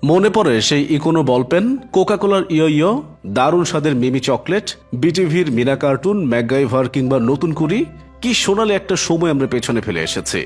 মনে পড়ে সেই ইকোনো বলপেন, কোকাকোলার ইয়ো, দারুণ স্বাদের মিমি চকলেট, বিটিভির মিনা কার্টুন, ম্যাকগাইভার কিংবা নতুন কুড়ি। কি সোনালি একটা সময় আমরা পেছনে ফেলে এসেছি।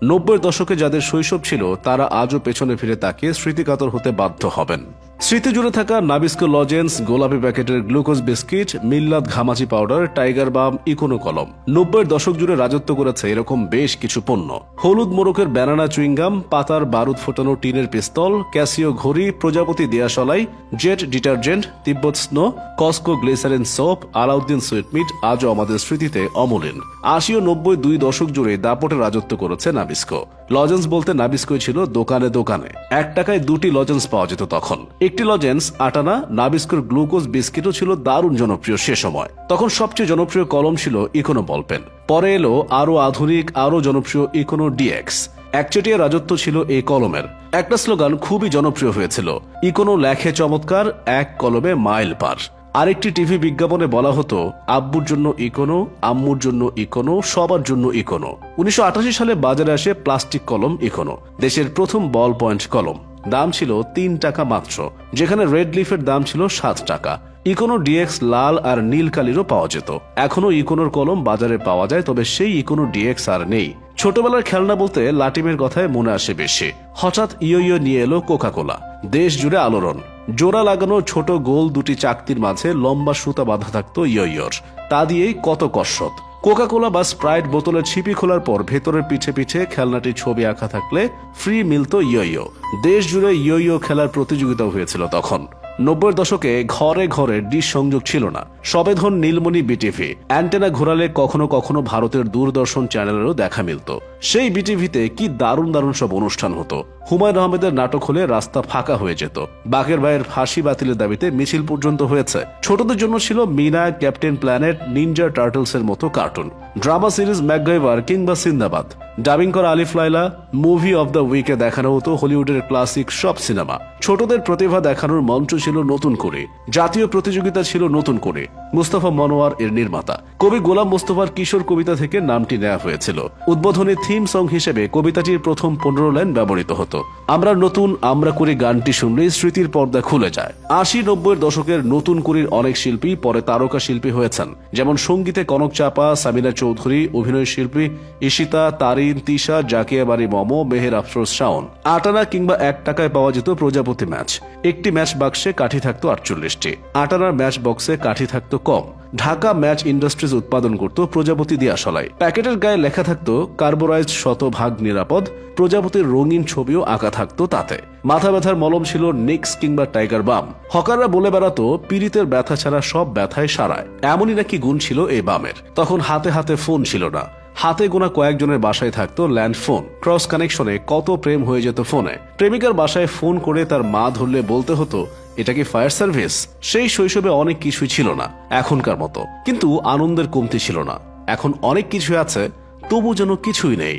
90-এর দশকে যাদের শৈশব ছিল তারা আজও পেছনে ফিরে তাকিয়ে স্মৃতিকাতর হতে বাধ্য হবেন। স্মৃতি জুড়ে থাকা নাবিস্কো লজেন্স, গোলাপি প্যাকেটের গ্লুকোজ বিস্কিট, মিল্লাত ঘামাচি পাউডার, টাইগার বাম, ইকোনো কলম। 90-এর দশক জুড়ে রাজত্ব করেছে এরকম বেশ কিছু পণ্য। হলুদ মোড়কের ব্যানানা চুইংগাম, পাতার বারুদ ফোটানো টিনের পিস্তল, ক্যাসিও ঘড়ি, প্রজাপতি দিয়াশলাই, Jet detergent, Tibet snow, Cosco glycerine soap, Alauddin sweetmeat আজও আমাদের স্মৃতিতে অমলিন। 80 ও 90 দুই দশক জুড়ে দাপটে রাজত্ব করেছে নাবিস্কো। লজেন্স বলতে নাবিস্কোই ছিল দোকানে দোকানে। 1 টাকায় 2টি লজেন্স পাওয়া যেত তখন। একটি লজেন্স 8 আনা। নাবিস্কোর গ্লুকোজ বিস্কিটও ছিল দারুণ জনপ্রিয় সে সময়। তখন সবচেয়ে জনপ্রিয় কলম ছিল ইকোনো বলপেন। পরে এলো আরো আধুনিক, আরো জনপ্রিয় ইকোনো ডিএক্স। একচেটিয়া রাজত্ব ছিল এই কলমের। একটা স্লোগান খুবই জনপ্রিয় হয়েছিল, ইকোনো লেখে চমৎকার, এক কলমে মাইল পার। আরেকটি টিভি বিজ্ঞাপনে বলা হতো, আব্বুর জন্য ইকোনো, আম্মুর জন্য ইকোনো, সবার জন্য ইকোনো। 1988 সালে বাজারে আসে প্লাস্টিক কলম ইকোনো, দেশের প্রথম বল পয়েন্ট কলম। দাম ছিল 3 টাকা মাত্র, যেখানে রেড লিফের দাম ছিল 7 টাকা। ইকোনো ডিএক্স লাল আর নীল কালিরও পাওয়া যেত। এখনো ইকোনোর কলম বাজারে পাওয়া যায়, তবে সেই ইকোনো ডিএক্স আর নেই। ছোটবেলার খেলনা বলতে লাটিমের কথায় মনে আসে বেশি। হঠাৎ ইয়ো নিয়ে এলো কোকাকোলা। দেশ জুড়ে আলোড়ন। জোড়া লাগানো ছোট গোল 2টি চাকতির মাঝে লম্বা সুতা বাঁধা থাকতো ইয়োর। তা দিয়েই কত কসরত। কোকাকোলা বা স্প্রাইট বোতলের ছিপি খোলার পর ভেতরের পিছে পিছে খেলনাটির ছবি আঁকা থাকলে ফ্রি মিলত ইয়ো। দেশ জুড়ে ইয়ো খেলার প্রতিযোগিতাও হয়েছিল তখন। 90-এর দশকে ঘরে ঘরে ডিশ সংযোগ ছিল না। সবেধন নীলমণি বিটিভি। অ্যান্টেনা ঘোরালে কখনো কখনো ভারতের দূরদর্শন চ্যানেলেরও দেখা মিলত। সেই বিটিভিতে কি দারুণ দারুণ সব অনুষ্ঠান হতো। হুমায়ুন আহমেদের নাটক হলে রাস্তা ফাঁকা হয়ে যেত। বাকের ভাইয়ের ফাঁসি বাতিলের দাবিতে মিছিল পর্যন্ত হয়েছে। ছোটদের জন্য ছিল Meena, captain planet, ninja turtles এর মতো কার্টুন। ড্রামা সিরিজ ম্যাকগাইভার কিংবা সিন্দাবাদ। ডাবিং করা আলিফ লায়লা। মুভি অব দ্য উইকে দেখানো হতো হলিউডের ক্লাসিক সব সিনেমা। ছোটদের প্রতিভা দেখানোর মঞ্চ ছিল নতুন করে। জাতীয় প্রতিযোগিতা ছিল নতুন করে। মুস্তফা মনোয়ার এর নির্মাতা। কবি গোলাম মোস্তফার কিশোর কবিতা থেকে নামটি নেওয়া হয়েছিল। উদ্বোধনী থিম সং হিসেবে কবিতাটির প্রথম 15 লাইন ব্যবহৃত হতো। আমরা নতুন, আমরা করি গানটি শুনলেই স্মৃতির পর্দা খুলে যায়। 80-90-এর দশকের নতুন করির অনেক শিল্পী পরে তারকা শিল্পী হয়েছেন, যেমন সঙ্গীতে কনক চাপা, সামিনা চৌধুরী, অভিনয় শিল্পী ঈশিতা, তারিন, তিশা, জাকিয়া বাড়ি মমো, মেহের আফরোজ শাওন। 8 আনা কিংবা 1 টাকায় পাওয়া যেত প্রজাপতি ম্যাচ। একটি ম্যাচ বাক্সে কাঠি থাকতো 48টি। 8 আনার ম্যাচ বক্সে কাঠি থাকতো কম। ঢাকা ম্যাচ ইন্ডাস্ট্রিজ উৎপাদন করত প্রজাপতি দিয়াশলাই। প্যাকেটের গায়ে লেখা থাকতো কার্বোরাইজ 100% নিরাপদ। প্রজাপতির রঙিন ছবিও আঁকা থাকতো তাতে। মাথা ব্যথার মলম ছিল নিক্স কিংবা টাইগার বাম। হকাররা বলে বেড়াতো পীড়িতের ব্যথা ছাড়া সব ব্যথায় সারায়। এমনই নাকি গুণ ছিল এই বামের। তখন হাতে হাতে ফোন ছিল না। হাতে গোনা কয়েকজনের বাসায় থাকতো ল্যান্ড ফোন। ক্রস কানেকশনে কত প্রেম হয়ে যেত ফোনে। প্রেমিকার বাসায় ফোন করে তার মা ধরলে বলতে হতো, এটা কি ফায়ার সার্ভিস? সেই শৈশবে অনেক কিছুই ছিল না এখনকার মতো, কিন্তু আনন্দের কমতি ছিল না। এখন অনেক কিছু আছে, তবু যেন কিছুই নেই।